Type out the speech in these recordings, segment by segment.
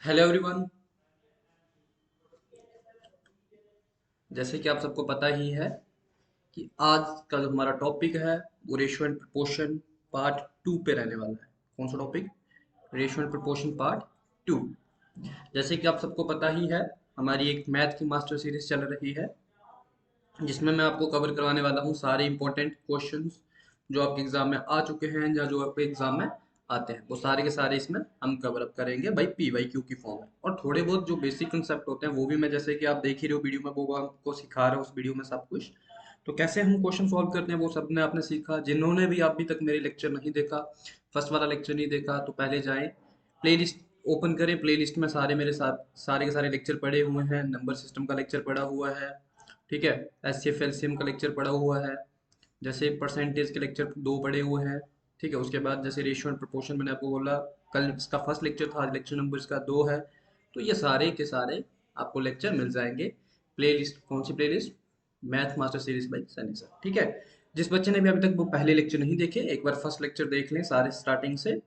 Hello everyone. जैसे कि आप सबको पता ही है कि आज का जो हमारा टॉपिक है वो ratio and proportion part two पे रहने वाला है। कौन सा topic? Ratio and proportion part two. जैसे कि आप सबको पता ही है, हमारी एक मैथ की मास्टर सीरीज चल रही है जिसमें मैं आपको कवर करवाने वाला हूँ सारे इंपॉर्टेंट क्वेश्चंस जो आपके एग्जाम में आ चुके हैं या जो आपके एग्जाम में आते हैं, वो सारे के सारे इसमें हम कवर अप करेंगे भाई पी वाई क्यू की फॉर्म में। और थोड़े बहुत जो बेसिक कंसेप्ट होते हैं वो भी मैं, जैसे कि आप देख ही रहे हो वीडियो में, वो आपको सिखा रहा हूँ उस वीडियो में सब कुछ। तो कैसे हम क्वेश्चन सॉल्व करते हैं वो सब ने आपने सीखा। जिन्होंने भी अभी तक मेरे लेक्चर नहीं देखा, फर्स्ट वाला लेक्चर नहीं देखा, तो पहले जाएं, प्ले लिस्ट ओपन करें। प्ले लिस्ट में सारे मेरे साथ सारे के सारे लेक्चर पड़े हुए हैं। नंबर सिस्टम का लेक्चर पड़ा हुआ है, ठीक है। एस एफ एलसीएम का लेक्चर पड़ा हुआ है। जैसे परसेंटेज के लेक्चर दो पड़े हुए हैं, ठीक है। उसके बाद जैसे रेशियो एंड प्रोपोर्शन मैंने आपको बोला, कल इसका फर्स्ट लेक्चर था, आज लेक्चर नंबर इसका दो है। तो ये सारे के सारे आपको लेक्चर मिल जाएंगे। प्ले लिस्ट कौन सी playlist? Math master series by Sunny sir, ठीक है। जिस बच्चे ने भी अभी तक वो पहले लेक्चर नहीं देखे, एक बार फर्स्ट लेक्चर देख लें सारे स्टार्टिंग से।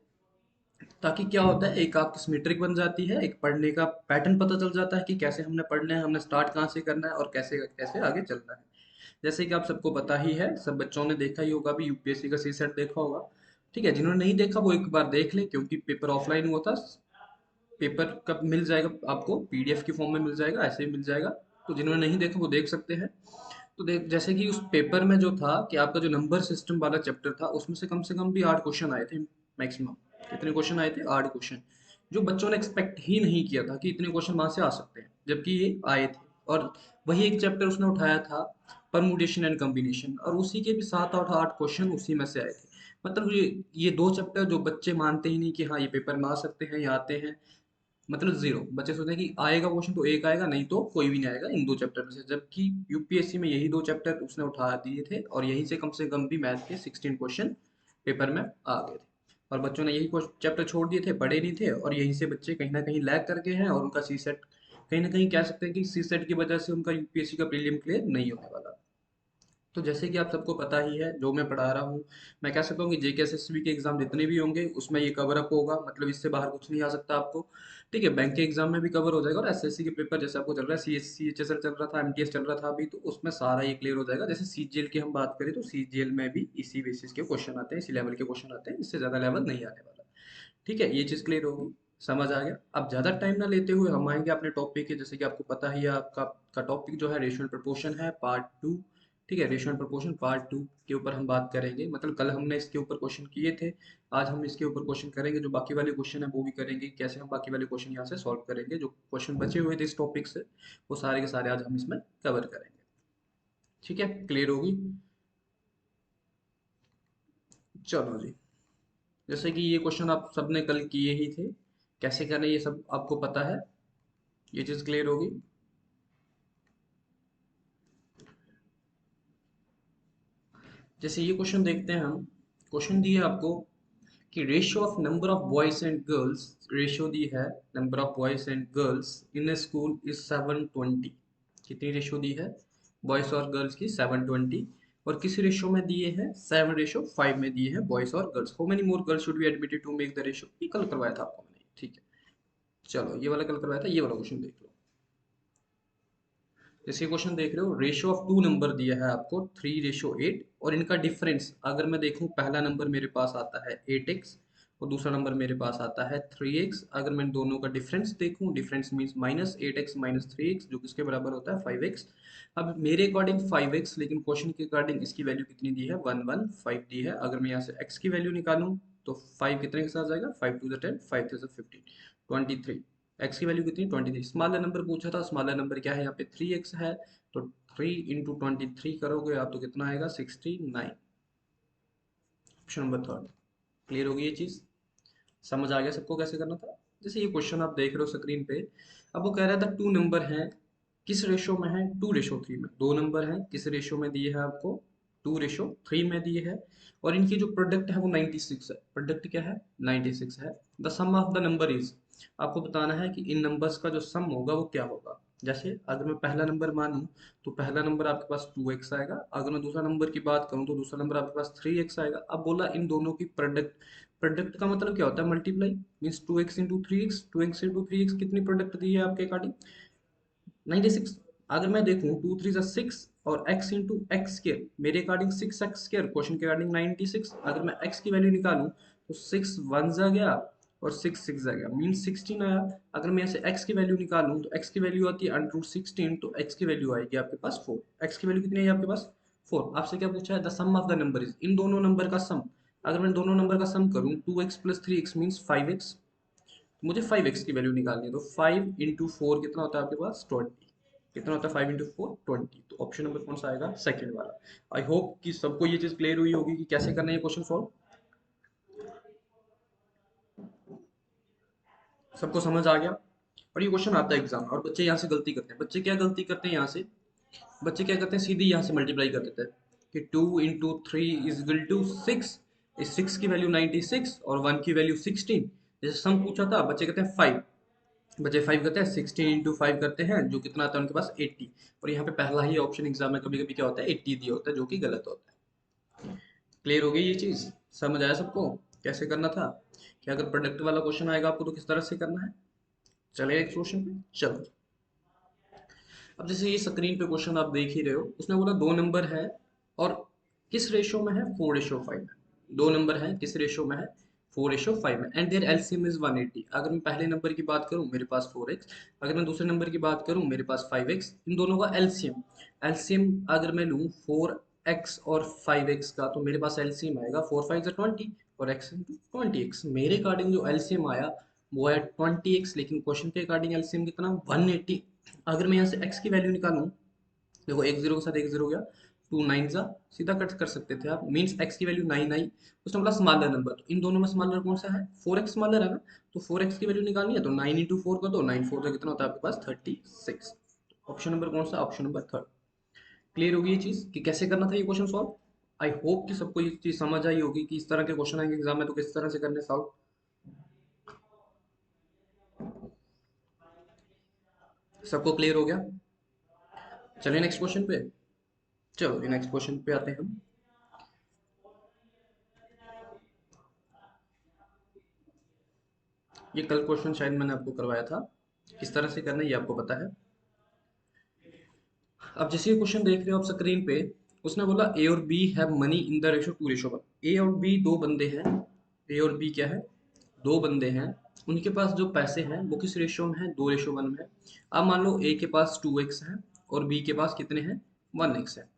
ताकि क्या होता है, एक आपकी सिमेट्रिक बन जाती है, एक पढ़ने का पैटर्न पता चल जाता है कि कैसे हमने पढ़ना है, हमने स्टार्ट कहाँ से करना है और कैसे कैसे आगे चलना है। जैसे कि आप सबको पता ही है, सब बच्चों ने देखा ही होगा भी, यूपीएससी का सी सेट देखा होगा, ठीक है। जिन्होंने नहीं देखा वो एक बार देख लें, क्योंकि पेपर ऑफलाइन हुआ था। पेपर कब मिल जाएगा आपको? पीडीएफ की फॉर्म में मिल जाएगा, ऐसे ही मिल जाएगा। तो जिन्होंने नहीं देखा वो देख सकते हैं। तो देख, जैसे कि उस पेपर में जो था कि आपका जो नंबर सिस्टम वाला चैप्टर था, उसमें से कम भी 8 क्वेश्चन आए थे मैक्सिमम। कितने क्वेश्चन आए थे? 8 क्वेश्चन। जो बच्चों ने एक्सपेक्ट ही नहीं किया था कि इतने क्वेश्चन वहां से आ सकते हैं, जबकि ये आए थे। और वही एक चैप्टर उसने उठाया था, परमुटेशन एंड कॉम्बिनेशन, और उसी के भी 7 और 8 क्वेश्चन उसी में से आए थे। मतलब ये दो चैप्टर जो बच्चे मानते ही नहीं कि हाँ ये पेपर में आ सकते हैं या आते हैं, मतलब जीरो। बच्चे सोचते हैं कि आएगा क्वेश्चन तो एक आएगा, नहीं तो कोई भी नहीं आएगा इन दो चैप्टर में से। जबकि यूपीएससी में यही दो चैप्टर उसने उठा दिए थे और यहीं से कम भी मैथ के 16 क्वेश्चन पेपर में आ गए थे। और बच्चों ने यही चैप्टर छोड़ दिए थे, पढ़े नहीं थे, और यहीं से बच्चे कहीं ना कहीं लैग कर गए हैं। और उनका सी सेट, कहीं ना कहीं कह सकते हैं कि सी सेट की वजह से उनका यूपीएससी का प्रीलिम क्लियर नहीं होने वाला। तो जैसे कि आप सबको पता ही है, जो मैं पढ़ा रहा हूँ, मैं कह सकता हूँ कि जेके एसएसबी के एग्जाम जितने भी होंगे उसमें ये कवर अप होगा। मतलब इससे बाहर कुछ नहीं आ सकता आपको, ठीक है। बैंक के एग्जाम में भी कवर हो जाएगा, और एसएससी के पेपर जैसे आपको चल रहा है, सीएससी एचएसएल चल रहा था, एमटीएस चल रहा था अभी, तो उसमें सारा ये क्लियर हो जाएगा। जैसे सीजीएल की हम बात करें तो सीजीएल में भी इसी बेसिस के क्वेश्चन आते हैं, इसी लेवल के क्वेश्चन आते हैं, इससे ज्यादा लेवल नहीं आने वाला, ठीक है। ये चीज क्लियर होगी, समझ आ गया। अब ज्यादा टाइम ना लेते हुए हम आएंगे अपने टॉपिक के। जैसे कि आपको पता ही है, आपका का टॉपिक जो है रेशियो एंड प्रोपोर्शन है, पार्ट टू, ठीक है। Ratio and proportion part two के ऊपर हम बात करेंगे। मतलब कल हमने इसके ऊपर क्वेश्चन किए थे, आज हम इसके ऊपर क्वेश्चन करेंगे। जो बाकी वाले क्वेश्चन है वो भी करेंगे, कैसे हम बाकी वाले क्वेश्चन यहाँ से सॉल्व करेंगे। जो क्वेश्चन बचे हुए थे इस टॉपिक से, वो सारे के सारे आज हम इसमें कवर करेंगे, ठीक है। क्लियर होगी? चलो जी। जैसे कि ये क्वेश्चन आप सबने कल किए ही थे, कैसे करना है ये सब आपको पता है, ये चीज क्लियर होगी। जैसे ये क्वेश्चन देखते हैं हम। क्वेश्चन दिया है आपको कि ratio of number of boys and girls, ratio दी है number of boys and girls in a school is 720। कितनी रेशियो दी है बॉयज और गर्ल्स की? 720। और किस रेशियो में दिए हैं? 7:5 में दिए हैं बॉयज और girls. How many more girls should be admitted to make the ratio? ये कल करवाया था आपको मैंने, ठीक है। चलो ये वाला कल करवाया था, ये वाला क्वेश्चन देख लो। जैसे क्वेश्चन देख रहे हो, रेशियो ऑफ टू नंबर दिया है आपको 3:8, और इनका डिफरेंस अगर मैं देखूं, पहला नंबर मेरे पास आता है 8x और दूसरा नंबर मेरे पास आता है 3x। अगर मैं दोनों का डिफरेंस देखूं, डिफरेंस मींस -8x -3x, जो किसके बराबर होता है 5x। अब मेरे अकॉर्डिंग 5x, लेकिन क्वेश्चन के अकॉर्डिंग इसकी वैल्यू कितनी दी है? 115 दी है। अगर मैं यहाँ से x की वैल्यू निकालूं तो 5 कितने के साथ जाएगा? 5 to the 10, 5 to the 15, 23। X की वैल्यू कितनी? 23। स्मॉलर नंबर पूछा था, स्मॉलर नंबर क्या है यहाँ पे? 3x है। तो 3 × 23 करोगे आप तो कितना आएगा? 69। Option number third. क्लियर होगी ये चीज? समझ आ गया सबको कैसे करना था? जैसे ये क्वेश्चन आप देख रहे हो स्क्रीन पे, अब वो कह रहा था टू नंबर है, किस रेशो में है? 2:3 में। दो नंबर है, किस रेशो में दिए है आपको? 2:3 में दिए है। और इनकी जो प्रोडक्ट है वो 96 है। प्रोडक्ट क्या है? 96 है। The sum of the number is, आपको बताना है कि इन नंबर्स का जो सम होगा वो क्या होगा। जैसे अगर मैं पहला नंबर मानूं तो पहला नंबर आपके पास 2x आएगा, अगर मैं दूसरा नंबर की बात करूं तो दूसरा नंबर आपके पास 3x आएगा। अब बोला इन दोनों की प्रोडक्ट, प्रोडक्ट का मतलब क्या होता है? Multiply, means 2x into three x, 2x into three x कितनी प्रोडक्ट दी है आपके अकॉर्डिंग? 96। अगर मैं देखूं 2 3 6 और x इंटू एक्स स्केयर, मेरे अकॉर्डिंग 6x स्केयर, क्वेश्चन के अकॉर्डिंग 96। अगर मैं x की वैल्यू निकालूं तो 6 1 आ गया और 6 6 आ गया, मीन 16 आया। अगर मैं ऐसे x की वैल्यू निकालूं तो x की वैल्यू आती है अंडर रूट 16, तो x की वैल्यू आएगी आपके पास 4। x की वैल्यू कितनी आई आपके पास? 4। आपसे क्या पूछा है? The sum of the number is, इन दोनों नंबर का सम। अगर मैं दोनों नंबर का सम करूं 2x plus 3x means 5x, मुझे 5x की वैल्यू निकालनी है, तो 5 इंटू फोर कितना होता है आपके पास? 20। कितना होता है 5 इंटू फोर? 20। तो ऑप्शन नंबर कौन सा आएगा? सेकंड वाला। आई होप कि सबको ये चीज क्लियर हुई होगी कि कैसे करना है क्वेश्चन सॉल्व। सबको समझ आ गया? और ये क्वेश्चन आता है एग्जाम में, और बच्चे यहाँ से गलती करते हैं। बच्चे क्या गलती करते हैं यहाँ से? बच्चे क्या करते हैं? सीधे यहाँ से मल्टीप्लाई कर देते हैं कि 2 into three is equal to 6। इस 6 की वैल्यू 96 और 1 की वैल्यू 16। जैसे सम पूछा था, बच्चे कहते हैं 5, बचे 5 करते हैं, 16 इंटू फाइव करते हैं, जो कितना आता है उनके पास? 80। और यहाँ पे पहला ही ऑप्शन एग्जाम में कभी कभी क्या होता है? 80 दिया होता है, जो कि गलत होता है। क्लियर हो गई ये चीज? समझ आया सबको कैसे करना था? कि अगर प्रोडक्ट वाला क्वेश्चन आएगा आपको तो किस तरह से करना है? चले एक क्वेश्चन पे चलो। अब जैसे ये स्क्रीन पे क्वेश्चन आप देख ही रहे हो, उसने बोला दो नंबर है और किस रेशो में है? 4:5 में। दो नंबर है किस रेशो में है? 4:5 में, एंड देयर एलसीएम इज 180। अगर मैं पहले नंबर की बात करूं मेरे पास 4x, अगर मैं दूसरे नंबर की बात करूं मेरे पास 5x, इन दोनों का एलसीएम, एलसीएम अगर मैं लूं 4x और 5x का, तो मेरे पास एलसीएम आएगा 4 5 20 और x इंटू 20x। मेरे अकॉर्डिंग जो एलसीएम आया वो है 20x, लेकिन क्वेश्चन के अकॉर्डिंग एलसीएम कितना? 180। अगर मैं यहाँ से x की वैल्यू निकालूं, देखो एक जीरो के साथ एक जीरो हो गया, टू नाइन जा, सीधा कट कर सकते थे आप, मीन्स x की वैल्यू 9 आई। उसने बोला स्मॉलर नंबर, तो इन दोनों में स्मॉलर कौन सा है? 4x स्मॉलर है ना, तो 4x की वैल्यू निकालनी है तो 9 इंटू फोर कर दो, 9 4 कितना होता है आपके पास? 36। ऑप्शन नंबर कौन सा? Option number third. क्लियर होगी ये चीज कि कैसे करना था ये क्वेश्चन सॉल्व? आई होप कि सबको ये चीज समझ आई होगी कि इस तरह के क्वेश्चन आएंगे एग्जाम में तो किस तरह से करने सॉल्व। सबको क्लियर हो गया? चलिए नेक्स्ट क्वेश्चन पे। चलो नेक्स्ट क्वेश्चन पे आते हैं हम। ये कल क्वेश्चन शायद मैंने आपको करवाया था, किस तरह से करना है ये आपको पता है। अब जैसे ये क्वेश्चन देख रहे हो आप स्क्रीन पे, उसने बोला ए और B have money in the ratio 2:1। A और बी दो बंदे हैं। ए और बी क्या है? दो बंदे हैं। उनके पास जो पैसे हैं वो किस रेशो में है? 2:1 में है। अब मान लो ए के पास 2x है और बी के पास कितने हैं? 1x है।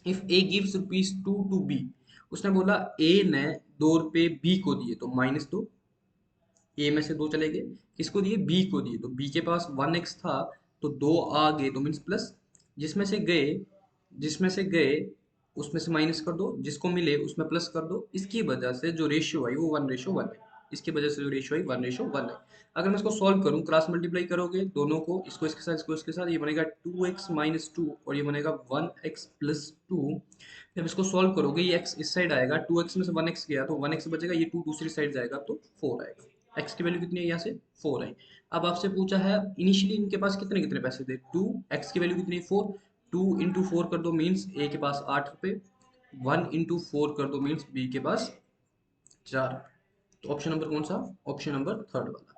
If A gives rupees to two B, उसने बोला ए ने 2 रुपए बी को दिए, तो -2। ए में से दो चले गए, किसको दिए? बी को दिए, तो बी के पास 1x था, तो दो आ गए तो मीन्स प्लस। जिसमें से गए, जिसमें से गए उसमें से माइनस कर दो, जिसको मिले उसमें प्लस कर दो। इसकी वजह से जो रेशियो आई वो 1:1 है। इसकी वजह से जो रेशियो आई 1:1 है। अगर मैं इसको सॉल्व करूं, क्रॉस मल्टीप्लाई करोगे दोनों को, इसको इसके साथ, इसको इसके साथ, ये बनेगा 2x-2 और ये बनेगा 1x+2। जब इसको सॉल्व करोगे ये x इस साइड आएगा, 2x में से 1x गया तो 1x बचेगा, ये 2 दूसरी साइड जाएगा तो 4 आएगा। x की वैल्यू कितनी है यहाँ से? 4 आई। अब आपसे पूछा है इनिशियली इनके पास कितने कितने पैसे थे? 2। x की वैल्यू कितनी है? 4। 2 इंटू फोर कर दो मीन्स ए के पास 8 रुपए, 1 इंटू फोर कर दो मीन्स बी के पास 4। तो ऑप्शन नंबर कौन सा? ऑप्शन नंबर थर्ड वाला।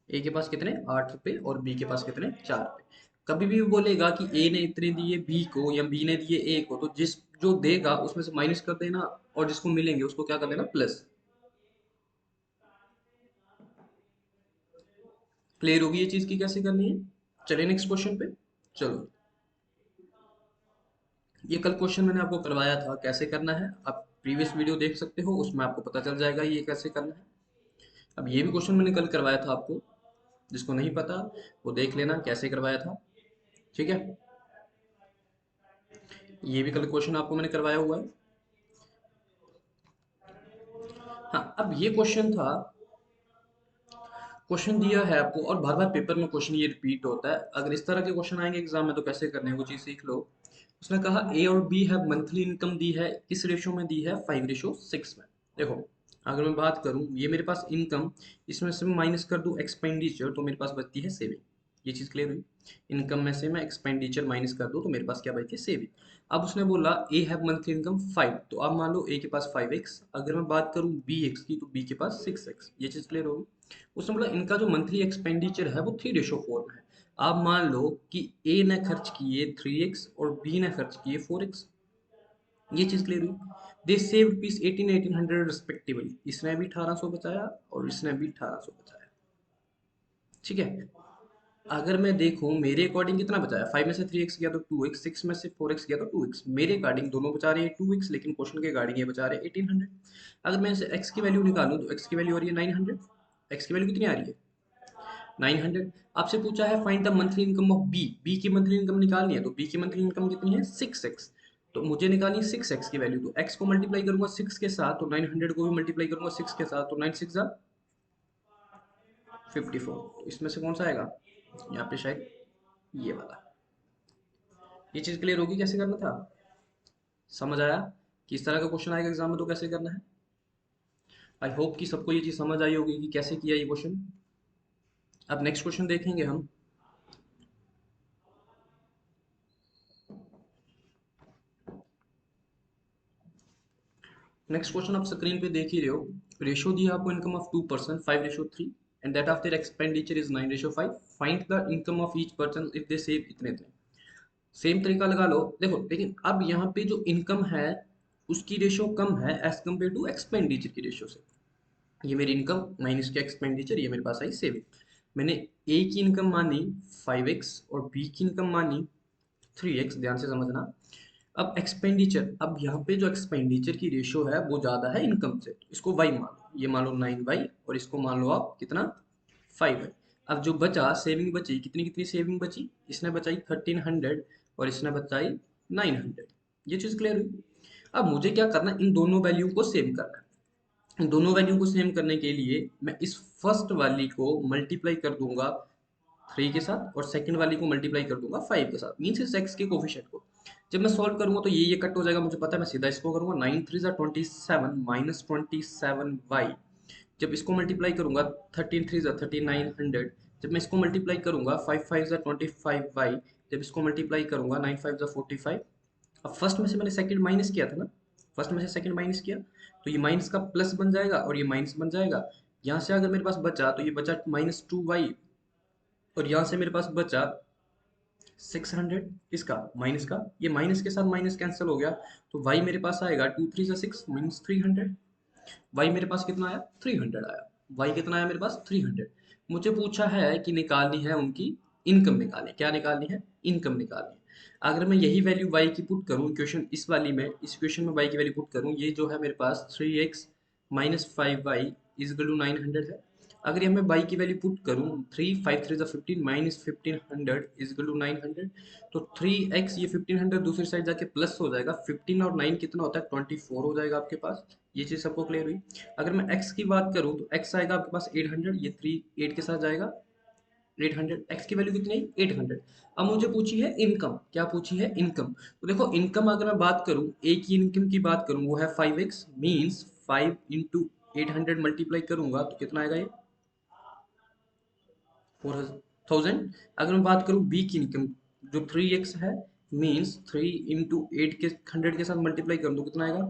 ए के पास कितने? 8 रुपए और बी के पास कितने? 4 रुपए। कभी भी बोलेगा कि ए ने इतने दिए बी को या बी ने दिए ए को, तो जिस जो देगा उसमें से माइनस कर देना और जिसको मिलेंगे उसको क्या कर देना? प्लस। क्लियर होगी ये चीज की कैसे करनी है? चलिए नेक्स्ट क्वेश्चन पे चलो। ये कल क्वेश्चन मैंने आपको करवाया था, कैसे करना है आप प्रीवियस वीडियो देख सकते हो, उसमें आपको पता चल जाएगा ये कैसे करना है। अब ये भी क्वेश्चन मैंने कल करवाया था आपको, जिसको नहीं पता वो देख लेना कैसे करवाया था। ठीक है, ये भी कल क्वेश्चन आपको मैंने करवाया हुआ है। हाँ, अब ये क्वेश्चन था, क्वेश्चन दिया है आपको और बार बार पेपर में क्वेश्चन ये रिपीट होता है। अगर इस तरह के क्वेश्चन आएंगे एग्जाम में तो कैसे करने हैं वो चीज सीख लो। उसने कहा ए और बी हैव मंथली इनकम दी है, किस रेशो में दी है? 5:6 में। देखो अगर मैं बात करूं, ये मेरे पास इनकम, इसमें से माइनस कर दूं एक्सपेंडिचर, तो मेरे पास बचती है सेविंग। ये चीज क्लियर हुई। इनकम में से मैं एक्सपेंडिचर माइनस कर दूं तो मेरे पास क्या बचती है, सेविंग। अब उसने बोला ए हैव मंथली इनकम 5, तो अब मान लो ए के पास 5x, अगर मैं बात करूं बी एक्स की तो बी के पास 6x। ये चीज क्लियर होगी। उसने बोला इनका जो मंथली एक्सपेंडिचर है वो 3:4 में है। आप मान लो कि ए ने खर्च किए 3x और बी ने खर्च किए 4x। ये चीज क्लियर हुई। दे सेव्ड पीस 1800 रिस्पेक्टिवली, इसने भी 1800 बचाया और इसने भी 1800 बचाया। ठीक है। अगर मैं देखूं मेरे अकॉर्डिंग कितना बचाया, 5 में से 3x गया तो 2x, 6 में से 4x गया तो 2x। मेरे अकॉर्डिंग दोनों बचा रहे हैं 2x, लेकिन क्वेश्चन के अकॉर्डिंग ये बचा रहे हैं 1800। अगर मैं इसे x की वैल्यू निकालूं तो x की वैल्यू आ रही है 900। x की वैल्यू कितनी आ रही है, 900। आपसे पूछा है find the monthly income of B, B की मंथली इनकम निकालनी है, तो बी की मंथली इनकम कितनी है 6x। तो मुझे निकालनी है 6x की वैल्यू, तो x को मल्टीप्लाई करूंगा 6 के साथ तो 900 को भी मल्टीप्लाई करूंगा 6 के साथ, तो 9 6 जा 54। तो इसमें से कौन सा आएगा, यहाँ पे शायद ये वाला। ये चीज क्लियर होगी कैसे करना था, समझ आया कि इस तरह का क्वेश्चन आएगा एग्जाम में तो कैसे करना है। आई होप कि सबको ये चीज समझ आई होगी कि कैसे किया ये क्वेश्चन। अब नेक्स्ट क्वेश्चन देखेंगे हम। नेक्स्ट क्वेश्चन आप स्क्रीन पे देख ही रहे हो। रेशियो दिया आपको income of 2% 5:3 and that of their expenditure is 9:5। Find the income of each person if they save इतने इतने। सेम तरीका लगा लो देखो, लेकिन अब यहाँ पे जो इनकम है उसकी रेशियो कम है एज कम्पेयर टू एक्सपेंडिचर की रेशियो से। ये मेरी इनकम माइनस के एक्सपेंडिचर, ये मेरे पास आई सेविंग। मैंने ए की इनकम मानी 5x और बी की इनकम मानी 3x, ध्यान से समझना। अब एक्सपेंडिचर, अब यहाँ पे जो एक्सपेंडिचर की रेशियो है वो ज़्यादा है इनकम से, तो इसको y मान लो, ये मान लो 9y और इसको मान लो आप कितना 5y। अब जो बचा सेविंग बची, कितनी कितनी सेविंग बची, इसने बचाई 1300 और इसने बचाई 900। ये चीज़ क्लियर हुई। अब मुझे क्या करना है, इन दोनों वैल्यू को सेम करना है। दोनों वैल्यू को सेम करने के लिए मैं इस फर्स्ट वाली को मल्टीप्लाई कर दूंगा 3 के साथ और सेकंड वाली को मल्टीप्लाई कर दूंगा 5 के साथ, मीन्स इस x के कोफिशिएंट को। जब मैं सॉल्व करूंगा तो ये कट हो जाएगा, मुझे पता है, मैं सीधा इसको करूंगा 9 3 27 माइनस 27y। जब इसको मल्टीप्लाई करूंगा 13 3 3900। जब मैं इसको मल्टीप्लाई करूंगा 5 5 25y। जब इसको मल्टीप्लाई करूंगा 9 5 45। अब फर्स्ट में से मैंने सेकंड माइनस किया था ना, फर्स्ट में से सेकंड माइनस किया तो ये माइनस का प्लस बन जाएगा और ये माइनस बन जाएगा। यहाँ से अगर मेरे पास बचा तो ये बचा -2y और यहाँ से मेरे पास बचा 600 इसका माइनस का, ये माइनस के साथ माइनस कैंसिल हो गया। तो y मेरे पास आएगा 2 3 6 माइनस 300। y मेरे पास कितना आया 300 आया। y कितना आया मेरे पास 300। मुझे पूछा है कि निकालनी है उनकी इनकम, निकालनी क्या निकालनी है, इनकम निकालनी है। अगर मैं यही वैल्यू y की पुट करूं इक्वेशन इस वाली में, इस इक्वेशन में y की वैल्यू पुट करूं, ये जो है मेरे पास 3x minus 5y is equal to 900 है। अगर ये मैं y की वैल्यू पुट करूं 3 5 3 15 माइनस 1500 इज इक्वल टू 900। तो 3x, ये 1500 दूसरी साइड जाके प्लस हो जाएगा, 15 और 9 कितना होता है 24 हो जाएगा आपके पास। ये चीज सबको क्लियर हुई। अगर मैं x की बात करूं तो x आएगा आपके पास 800, ये 3 8 के साथ जाएगा 800। x की वैल्यू कितनी है 800। अब मुझे पूछी है इनकम, क्या पूछी है इनकम। तो देखो इनकम अगर मैं बात करूं, a की इनकम की बात करूं वो है 5x, मींस 5 इंटू 800 मल्टीप्लाई करूंगा तो कितना आएगा ये 4000। अगर मैं बात करूं b की इनकम जो 3x है, मींस 3 इंटू 8 के 100 के साथ मल्टीप्लाई कर दो कितना आएगा।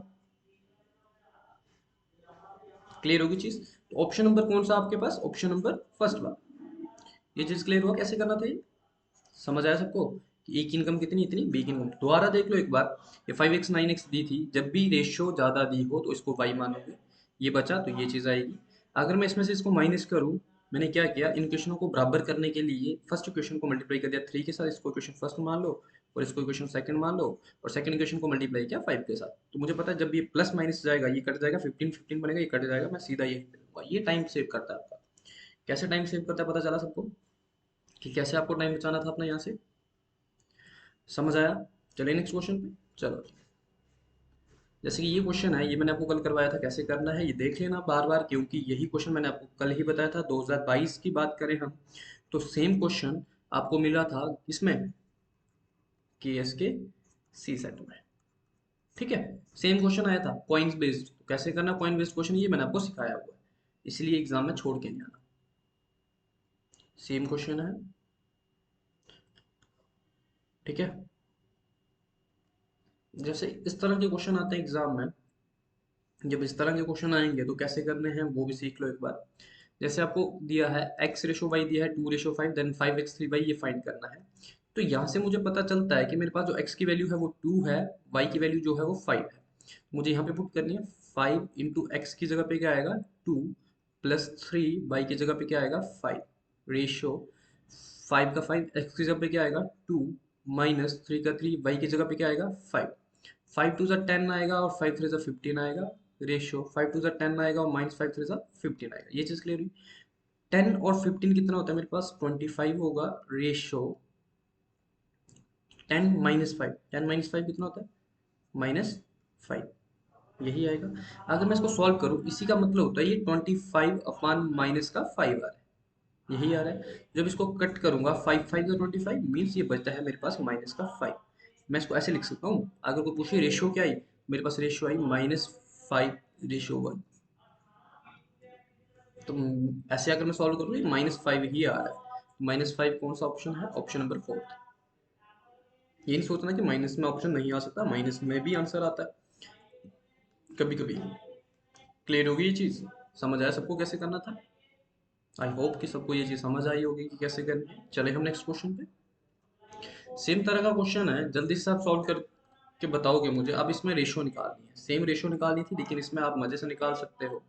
क्लियर होगी चीज। तो ऑप्शन नंबर कौन सा आपके पास, ऑप्शन नंबर फर्स्ट वाला। ये चीज क्लियर हुआ कैसे करना था ये, समझ आया सबको कि ए की इनकम कितनी, इतनी, बी की इनकम। दोबारा देख लो एक बार, ये 5x 9x दी थी, जब भी रेशियो ज्यादा दी हो तो इसको y मानोगे। ये बचा तो ये चीज आएगी। अगर मैं इसमें से इसको माइनस करूं, मैंने क्या किया, इन क्वेश्चनों को बराबर करने के लिए फर्स्ट इक्वेशन को मल्टीप्लाई कर दिया 3 के साथ, इसको इक्वेशन फर्स्ट मान लो और इसको इक्वेशन सेकंड मान लो और सेकंड इक्वेशन को मल्टीप्लाई किया 5 के साथ। तो मुझे पता है जब ये प्लस माइनस जाएगा ये कट जाएगा, 15 15 बनेगा, ये कट जाएगा, मैं सीधा ये करूंगा। ये टाइम सेव करता है आपका। कैसे टाइम सेव करता है पता चला सबको कि कैसे आपको टाइम बचाना था अपना यहाँ से, समझ आया। चलिए नेक्स्ट क्वेश्चन पे चलो। जैसे कि ये क्वेश्चन है, ये मैंने आपको कल करवाया था, कैसे करना है ये देख लेना बार बार, क्योंकि यही क्वेश्चन मैंने आपको कल ही बताया था। 2022 की बात करें हम तो सेम क्वेश्चन आपको मिला था इसमें के सी सेट में। ठीक है, सेम क्वेश्चन आया था पॉइंट्स बेस्ड, तो कैसे करना पॉइंट बेस्ड क्वेश्चन ये मैंने आपको सिखाया हुआ है, इसलिए एग्जाम में छोड़ के नहीं आना। सेम क्वेश्चन है, ठीक है। जैसे इस तरह के क्वेश्चन आते हैं एग्जाम में, जब इस तरह के क्वेश्चन आएंगे तो कैसे करने हैं वो भी सीख लो एक बार। जैसे आपको दिया है एक्स रेशो वाई दिया है 2:5 देन 5x3y, ये फाइंड करना है। तो यहाँ से मुझे पता चलता है कि मेरे पास जो x की वैल्यू है वो 2 है, y की वैल्यू जो है वो 5 है। मुझे यहाँ पे पुट करनी है 5 इंटू एक्स की जगह पे क्या आएगा 2, प्लस 3 वाई की जगह पे क्या आएगा 5, रेशियो 5 का 5 एक्स की जगह पे क्या आएगा 2, माइनस 3 का 3 वाई की जगह पे क्या आएगा 5। 5 टू ज़ा 10 आएगा और 5 3 ज़ा 15 आएगा, रेशियो 5 टू ज़ा 10 आएगा और माइनस 5 3 ज़ा 15 आएगा। ये चीज़ क्लियर हुई। 10 और 15 कितना होता है मेरे पास 25 होगा, रेशियो 10 माइनस 5, 10 माइनस 5 कितना होता है -5, यही आएगा। अगर मैं इसको सॉल्व करूं, इसी का मतलब होता है ये 25 अपान माइनस का 5 आ रहा है, यही आ रहा है। जब इसको कट करूंगा 5 5 का 25 मीन्स ये बचता है मेरे पास माइनस का 5। मैं इसको ऐसे लिख सकता हूँ, अगर कोई पूछे रेशियो क्या आई, मेरे पास रेशियो आई -5:1। तो ऐसे अगर मैं सॉल्व करूँ -5 ही आ रहा है। -5 कौन सा ऑप्शन है, ऑप्शन नंबर 4। ये नहीं सोचना कि माइनस में ऑप्शन नहीं आ सकता, माइनस में भी आंसर आता है कभी कभी। क्लियर होगी ये चीज़, समझ आया सबको कैसे करना था। आई होप कि सबको ये चीज़ समझ आई होगी कि कैसे करनी है। चले हम नेक्स्ट क्वेश्चन पे। सेम तरह का क्वेश्चन है, जल्दी से आप सॉल्व करके बताओगे मुझे। अब इसमें रेशो निकालनी है, सेम रेशो निकालनी थी लेकिन इसमें आप मजे से निकाल सकते हो।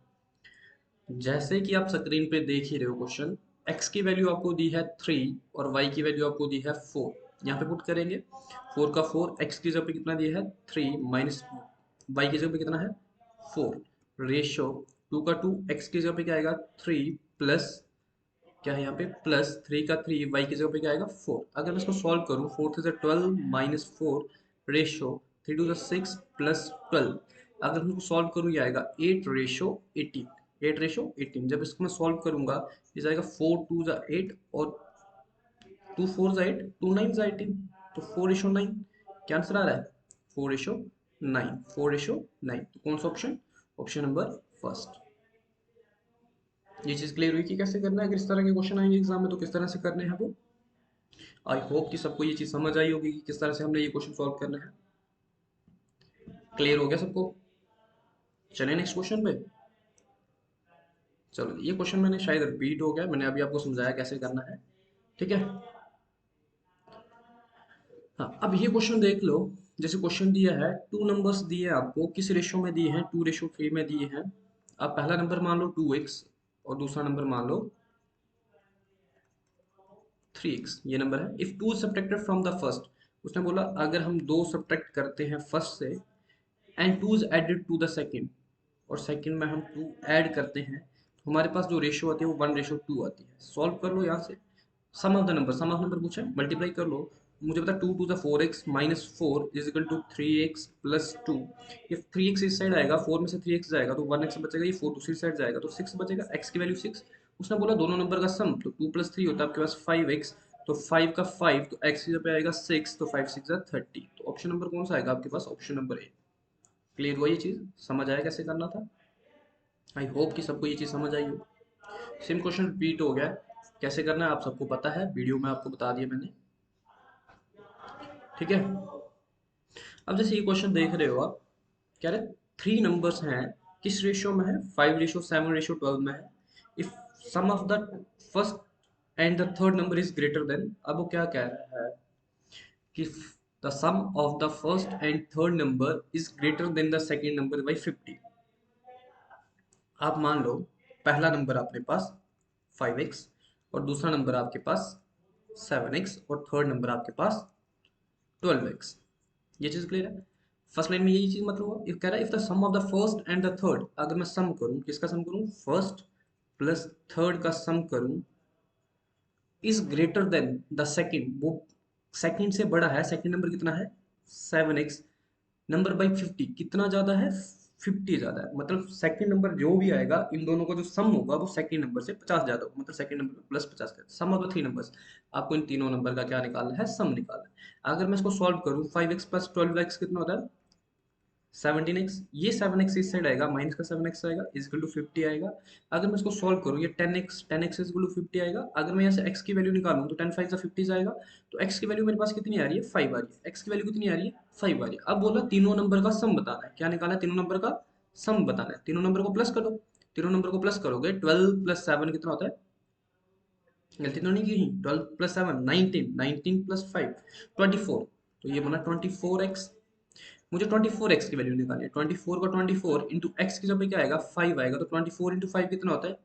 जैसे कि आप स्क्रीन पे देख ही रहे हो क्वेश्चन, x की वैल्यू आपको दी है 3 और y की वैल्यू आपको दी है 4। यहाँ पे पुट करेंगे 4 का 4, x की जगह पे कितना दिया है 3, माइनस y की जगह पे कितना है 4, रेशियो 2 का 2, x की जगह पे क्या आएगा 3, प्लस क्या है यहाँ पे प्लस 3 का 3, y की जगह पे क्या आएगा 4। अगर मैं इसको सॉल्व करूँ 4 3 12 माइनस 4, रेशियो 3 2 6 प्लस 12। अगर मैं इसको सॉल्व करूँ ये आएगा 8 रेशियो 18, 8 रेशियो 18। जब इसको मैं सॉल्व करूंगा ये जाएगा 4 2 8 और 2 4 8, 2 9 18, तो 4 रेशियो 9। क्या आंसर आ रहा है 4 रेशियो 9, 4 रेशियो 9। तो कौन सा ऑप्शन, ऑप्शन नंबर फर्स्ट। ये चीज क्लियर हुई कि कैसे करना है, अगर इस तरह के क्वेश्चन आएंगे एग्जाम में तो किस तरह से करने हैं वो। आई होप कि सबको ये चीज समझ आई होगी कि किस तरह से हमने ये क्वेश्चन सॉल्व करना है। क्लियर हो गया सबको। चलिए नेक्स्ट क्वेश्चन पे। चलो ये क्वेश्चन मैंने शायद रिपीट हो गया, मैंने अभी आपको समझाया कैसे करना है, ठीक है। हाँ, अब ये क्वेश्चन देख लो। जैसे क्वेश्चन दिया है, टू नंबर्स दिए हैं आपको, किस रेशो में दिए हैं 2:3 में दिए हैं। आप पहला नंबर मान लो 2x और दूसरा नंबर मान लो 3x, ये नंबर है। If two subtracted from the first, उसने बोला अगर हम दो सब्ट्रैक्ट करते हैं फर्स्ट से, and two is added to the second, और सेकेंड में हम 2 ऐड करते हैं, तो हमारे पास जो रेशियो आती है वो 1:2 आती है। सॉल्व कर लो यहाँ से। Sum of the number, sum of number पूछे, मल्टीप्लाई कर लो। मुझे पता 2 2 4x minus 4 is equal to 3x plus 2। ये 3x इस साइड आएगा, 4 में से 3x जाएगा तो 1x बचेगा, ये 4 दूसरी साइड जाएगा तो 6 बचेगा, x की वैल्यू 6। उसने बोला दोनों नंबर का सम, तो 2 प्लस 3 होता है आपके पास 5x, तो 5 का 5 तो x की जगह पे आएगा 6, तो 5 6 30। तो ऑप्शन नंबर कौन सा आएगा आपके पास, ऑप्शन नंबर ए। क्लियर हुआ ये चीज़, समझ आया कैसे करना था। आई होप कि सबको ये चीज़ समझ आई हो। सेम क्वेश्चन रिपीट हो गया, कैसे करना है आप सबको पता है, वीडियो में आपको बता दिया मैंने, ठीक है। अब जैसे ये क्वेश्चन देख रहे हो आप, कह रहे 3 नंबर्स हैं, किस रेशियो में है 5:7:12 में है। If sum of the first and the third number is greater than, अब वो क्या कह रहा है कि the sum of the first and third number is greater than the second number by 50। आप मान लो पहला नंबर आपके पास 5x और दूसरा नंबर आपके पास 7x और थर्ड नंबर आपके पास 12x। ये चीज क्लियर है। फर्स्ट लाइन में यही चीज मतलब हुआ, कह रहा है if the sum of the first and the third, अगर मैं सम करूं, किसका सम करूं, फर्स्ट प्लस थर्ड का सम करूं, is greater than the second, वो सेकंड से बड़ा है, सेकंड नंबर कितना है 7x, नंबर बाई 50 कितना ज्यादा है 50 ज्यादा है, मतलब सेकंड नंबर जो भी आएगा इन दोनों का जो सम होगा वो सेकंड नंबर से 50 ज्यादा होगा, मतलब सेकंड नंबर प्लस 50 का सम ऑफ द थ्री नंबर्स। आपको इन तीनों नंबर का क्या निकालना है, सम निकालना है। अगर मैं इसको सॉल्व करूं 5x प्लस 12x कितना होता है 17x, ये 7x इस साइड आएगा, माइनस का 7x आएगा, इज इक्वल टू 50 आएगा। अगर मैं इसको सॉल्व करूँ, ये 10x इज इक्वल टू 50 आएगा। अगर मैं यहाँ से x की वैल्यू निकालूँ तो 10 5 50 आएगा। तो x की वैल्यू मेरे पास कितनी आ रही है, 5 आ रही है। x की वैल्यू कितनी आ रही है, 5 आ रही है। अब बोला तीनों नंबर का सम बताना है। क्या निकालना है, तीनों नंबर का सम बताना है। तीनों नंबर को प्लस करो, तीनों नंबर को प्लस करोगे, 12 प्लस 7 कितना होता है, गलती तो नहीं की, 12 प्लस 7 19, 19 प्लस 5 24। तो ये बना 24x। मुझे 24x की वैल्यू निकालनी है। 24 का 24 इंटू एक्स की जगह पे क्या आएगा, 5 आएगा। तो 24 इंटू 5 कितना होता है,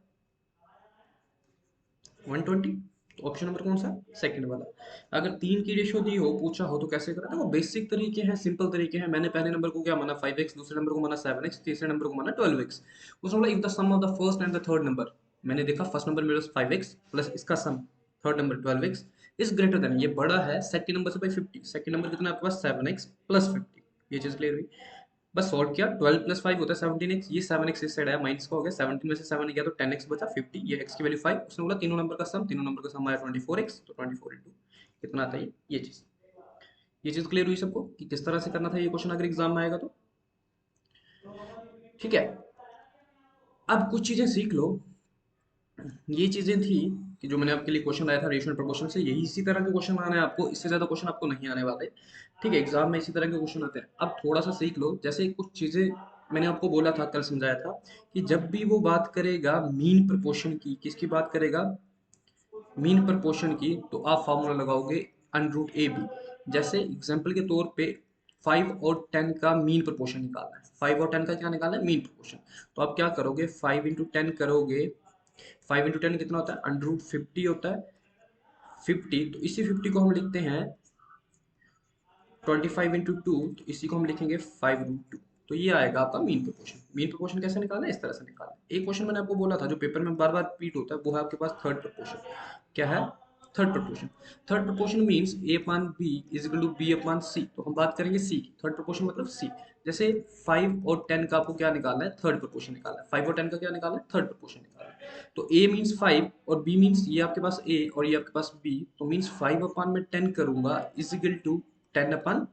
120। तो ऑप्शन नंबर कौन सा, सेकंड वाला। अगर तीन की रेशियो दी हो, पूछा हो तो कैसे करें, देखो बेसिक तरीके हैं, सिंपल तरीके हैं। मैंने पहले नंबर को क्या माना 5x, दूसरे नंबर को माना 7x, तीसरे नंबर को माना 12x। उसमें बोला if the sum of the first and the third number, मैंने देखा फर्स्ट नंबर मेरे पास 5x प्लस इसका sum third number 12x is greater than, ये बड़ा है सेकंड नंबर से बाई 50। सेकंड नंबर कितना आपके पास 7x प्लस 50। ये चीज क्लियर हुई। बस सॉल्व किया, 12 प्लस 5 होता है 17x, ये 7x इस साइड आया, माइनस का हो गया, 17 में से 7 गया तो 10x बचा 50, ये x की वैल्यू 5। उसने बोला तीनों नंबर का सम, तीनों नंबर का सम आया 24x, तो 24 इंटू कितना आता है, ये चीज क्लियर हुई सबको कि किस तरह से करना था ये क्वेश्चन अगर एग्जाम में आएगा तो। ठीक है, अब कुछ चीजें सीख लो। ये चीजें थी कि जो मैंने आपके लिए क्वेश्चन आया था रेशियो एंड प्रोपोर्शन से, यही इसी तरह के क्वेश्चन आने हैं आपको, इससे ज्यादा क्वेश्चन आपको नहीं आने वाले। ठीक है, एग्जाम में इसी तरह के क्वेश्चन आते हैं। अब थोड़ा सा सीख लो, जैसे कुछ चीजें मैंने आपको बोला था, कल समझाया था कि जब भी वो बात करेगा मीन प्रोपोर्शन की, किसकी बात करेगा, मीन प्रोपोर्शन की, तो आप फार्मूला लगाओगे अंडर ए बी। जैसे एग्जांपल के तौर पे 5 और 10 का मीन प्रोपोर्शन निकालना है, 5 और 10 का क्या निकालना है, मीन प्रोपोर्शन। तो आप क्या करोगे, 5 इंटू 10 करोगे, 5 इंटू 10 कितना होता है, अंडर रूट 50 होता है, 50। तो इसी 50 को हम लिखते हैं 25 इंटू 2, तो इसी को हम लिखेंगे 5 रूट 2। तो ये आएगा आपका मीन प्रोपोर्शन। मीन प्रोपोर्शन कैसे निकालना है, इस तरह से निकालना है। एक क्वेश्चन मैंने आपको बोला था जो पेपर में बार बार रिपीट होता है, वो है आपके पास थर्ड प्रोपोर्शन। क्या है, third proportion. Third proportion means A upon B is equal to B upon C. तो हम बात करेंगे सी की, थर्ड प्रोपोर्शन मतलब सी। जैसे 5 और 10 का आपको क्या निकालना है, थर्ड प्रोपोर्शन निकालना है। 5 और 10 का क्या निकालना है, थर्ड प्रोपोर्शन निकालना है। तो a मीन्स 5 और b मीन्स ये आपके पास a और ये आपके पास b, तो मीन्स 5 अपॉन में 10 करूंगा इज इक्वल टू 10 अपॉन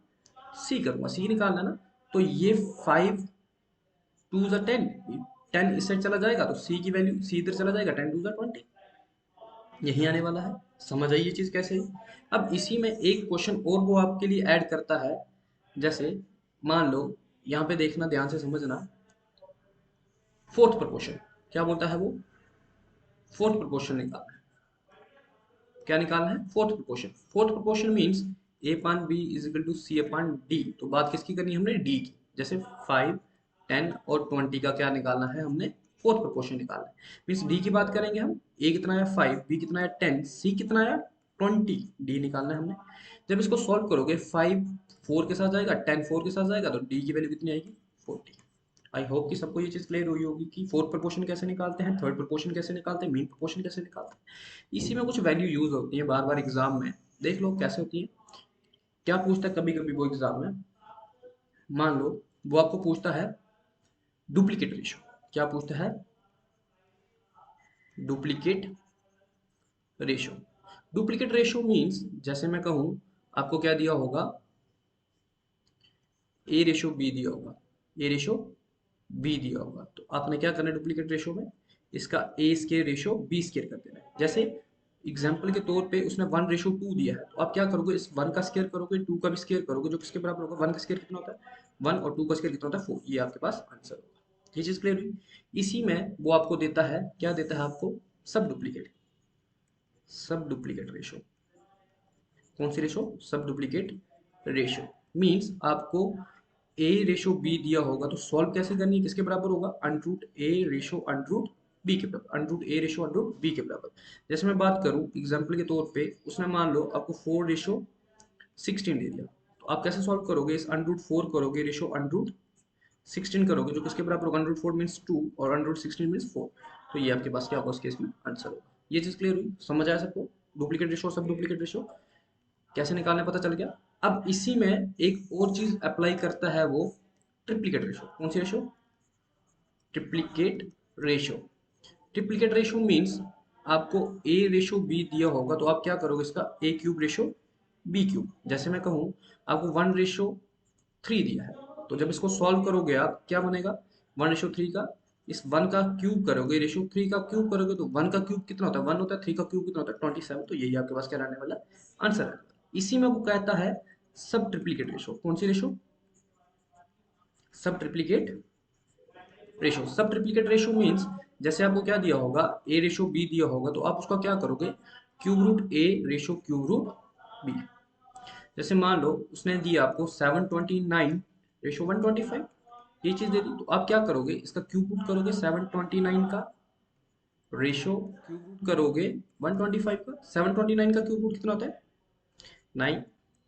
सी करूंगा, सी निकालना ना। तो ये 5 टू ज़ा 10, 10 इस साइड चला जाएगा तो सी की वैल्यू, सी इधर चला जाएगा, 10 टू ज़ा 20, यही आने वाला है। समझ आई ये चीज कैसे है। अब इसी में एक क्वेश्चन और वो आपके लिए ऐड करता है। जैसे मान लो, यहाँ पे देखना, ध्यान से समझना, फोर्थ प्रपोर्शन क्या बोलता है वो, फोर्थ प्रपोर्शन निकालना है। क्या निकालना है, fourth proportion. Fourth proportion means A upon B is equal to C upon D. तो बात किसकी करनी है हमने, डी की। जैसे 5 10 और 20 का क्या निकालना है हमने, फोर्थ प्रोपोर्शन निकालना है। मींस डी की बात करेंगे हम, ए कितना है 5, बी कितना है 10, सी कितना है 20, डी निकालना है हमने। जब इसको सॉल्व करोगे 5 4 के साथ जाएगा, 10 4 के साथ जाएगा, तो डी की वैल्यू कितनी आएगी, 40। आई होप कि सबको ये चीज क्लियर हुई होगी कि फोर्थ प्रोपोर्शन कैसे निकालते हैं, थर्ड प्रोपोर्शन कैसे निकालते हैं, मीन प्रोपोर्शन कैसे निकालते हैं। इसी में कुछ वैल्यू यूज होती है बार बार एग्जाम में, देख लो कैसे होती है। क्या पूछता है कभी कभी वो एग्जाम में, मान लो वो आपको पूछता है डुप्लीकेट रेशियो। क्या पूछता है, duplicate ratio. Duplicate ratio means, जैसे मैं कहूं आपको क्या दिया होगा, ए रेशियो बी दिया होगा, ए रेशियो बी दिया होगा, तो आपने क्या करना है डुप्लीकेट रेशियो में, इसका ए स्केयर रेशियो बी स्केयर कर देना है। जैसे एग्जाम्पल के तौर पे उसने 1:2 दिया है, तो आप क्या करोगे, इस 1 का स्केयर करोगे, 2 का भी स्केयर करोगे, जो किसके बराबर होगा, 1 का स्केयर कितना होता है 1, और 2 का स्केयर कितना होता है 4। ये आपके पास आंसर होगा। ये चीज क्लियर हुई। इसी में वो आपको देता है, क्या देता है आपको, सब डुप्लीकेट, सब डुप्लीकेट रेशियो। कौन सी रेशो, सब डुप्लीकेट रेशो। मींस आपको ए रेशो बी दिया होगा, तो सॉल्व कैसे करनी है, किसके बराबर होगा, अंडरूट ए रेशो अंडरूट बी के बराबर, अंडरूट ए रेशो अंडरूट बी के बराबर। जैसे मैं बात करूं एग्जांपल के तौर पे, उसने मान लो आपको 4 रेशो 16 दे दिया, तो आप कैसे सॉल्व करोगे, इस अंडरूट 4 करोगे, रेशो अंडरूट 16 करोगे, जो किसके बराबर होगा, अंडरूट 4 मीन्स 2 और अंडरूट 16 मीन्स 4। तो ये आपके पास क्या होगा, उस केस में आंसर होगा। ये चीज क्लियर हुई, समझ आया सबको, डुप्लीकेट रेशो सब डुप्लीकेट रेशो कैसे निकालना पता चल गया। अब इसी में एक और चीज अप्लाई करता है वो, ट्रिप्लीकेट रेशो। कौन सी ratio, triplicate ratio. Triplicate ratio means आपको ए रेशो बी दिया होगा, तो आप क्या करोगे, इसका ए क्यूब रेशो बी क्यूब। जैसे मैं कहूं आपको 1:3 दिया है, तो जब इसको सॉल्व करोगे आप, क्या बनेगा, 1:3 का, इस 1 का क्यूब करोगे, रेशियो 3 का क्यूब करोगे तो 1 का क्यूब कितना होता है, 1 होता है, 3 का क्यूब कितना होता है, 27। तो यही आपके पास क्या रहने वाला आंसर है। इसी में वो कहता है सब ट्रिप्लीकेट रेशो। कौन सी रेशो, सब ट्रिप्लीकेट रेशो। सब ट्रिप्लीकेट रेशो मीन्स, जैसे आपको क्या दिया होगा, ए रेशो बी दिया होगा, तो आप उसका क्या करोगे, क्यूब रूट ए रेशो क्यूब रूट बी। जैसे मान लो उसने दिया आपको 729 रेशो 125, ये चीज दे दी, तो आप क्या करोगे, इसका क्यूब रूट करोगे 729 का, रेशो क्यूब रूट करोगे 125 का। 729 का क्यूब रूट कितना होता है, 9,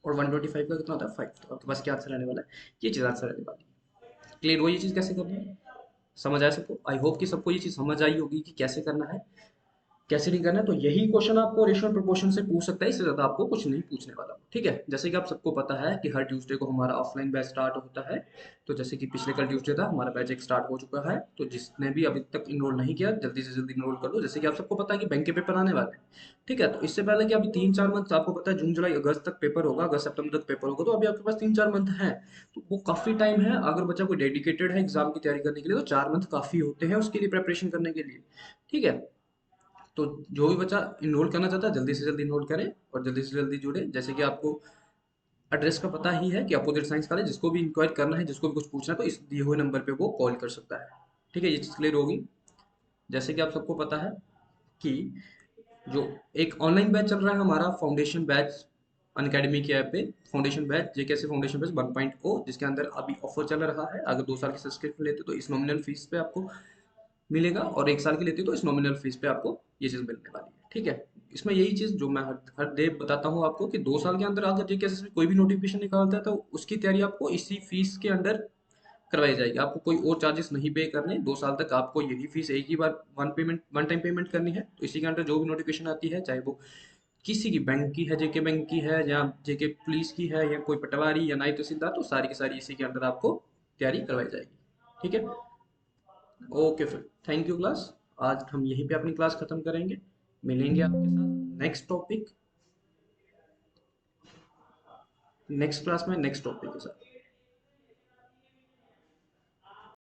और 125 का कितना होता है, 5। तो आपके पास क्या आंसर रहने वाला है, ये चीज आंसर रहने वाली है। क्लियर हो ये चीज कैसे करनी है, समझ आया सबको, आई होप कि सबको ये चीज समझ आई होगी कि कैसे करना है, कैसे नहीं करना है। तो यही क्वेश्चन आपको रेशियो एंड प्रोपोर्शन से पूछ सकता है, इससे ज्यादा आपको कुछ नहीं पूछने वाला। ठीक है, जैसे कि आप सबको पता है कि हर ट्यूसडे को हमारा ऑफलाइन बैच स्टार्ट होता है। तो जैसे कि पिछले कल ट्यूसडे था, हमारा बैच एक स्टार्ट हो चुका है। तो जिसने भी अभी तक इनरोल नहीं किया, जल्दी से जल्दी इनरोल कर लो। जैसे कि आप सबको पता है कि बैंक के पेपर आने वाले हैं। ठीक है, तो इससे पहले कि अभी 3-4 मंथ आपको पता है, जून जुलाई अगस्त तक पेपर होगा, अगस्त सितंबर तक पेपर होगा, तो अभी आपके पास 3-4 मंथ है। तो वो काफी टाइम है। अगर बच्चा कोई डेडिकेटेड है एग्जाम की तैयारी करने के लिए, तो 4 मंथ काफी होते हैं उसके लिए प्रेपरेशन करने के लिए। ठीक है, तो जो भी बच्चा इनरोल करना चाहता है, जल्दी से जल्दी इनरोल करे और जल्दी से जल्दी जुड़े। जैसे कि आपको एड्रेस का पता ही है कि अपोजिट साइंस कॉलेज, जिसको भी इंक्वायर करना है, जिसको भी कुछ पूछना है, तो इस दिए हुए नंबर पे वो कॉल कर सकता है। ठीक है, ये चीज़ क्लियर होगी। जैसे कि आप सबको पता है कि जो एक ऑनलाइन बैच चल रहा है हमारा, फाउंडेशन बैच, अनअकैडमी के ऐप पे, फाउंडेशन बैच, जेकेएससी फाउंडेशन बैच 1.0, जिसके अंदर अभी ऑफर चल रहा है। अगर 2 साल की सब्सक्रिप्शन लेते हो तो इस नॉमिनल फीस पे आपको मिलेगा, और 1 साल की लेते हो तो इस नॉमिनल फीस पे आपको ये चीज़ मिलने वाली है। ठीक है, इसमें यही चीज़ जो मैं हर डे बताता हूँ आपको, कि 2 साल के अंदर अगर जेकेएसएस में कोई भी नोटिफिकेशन निकालता है, तो उसकी तैयारी आपको इसी फीस के अंडर करवाई जाएगी। आपको कोई और चार्जेस नहीं पे करने, 2 साल तक आपको यही फीस एक ही बार वन टाइम पेमेंट करनी है। तो इसी के अंडर जो भी नोटिफिकेशन आती है, चाहे वो किसी की बैंक की है, जेके बैंक की है, या जेके पुलिस की है, या कोई पटवारी या नायब तहसीलदार, तो सारी की सारी इसी के अंदर आपको तैयारी करवाई जाएगी। ठीक है, ओके फिर थैंक यू क्लास। आज हम यहीं पे अपनी क्लास खत्म करेंगे। मिलेंगे आपके साथ नेक्स्ट टॉपिक, नेक्स्ट क्लास में नेक्स्ट टॉपिक के साथ।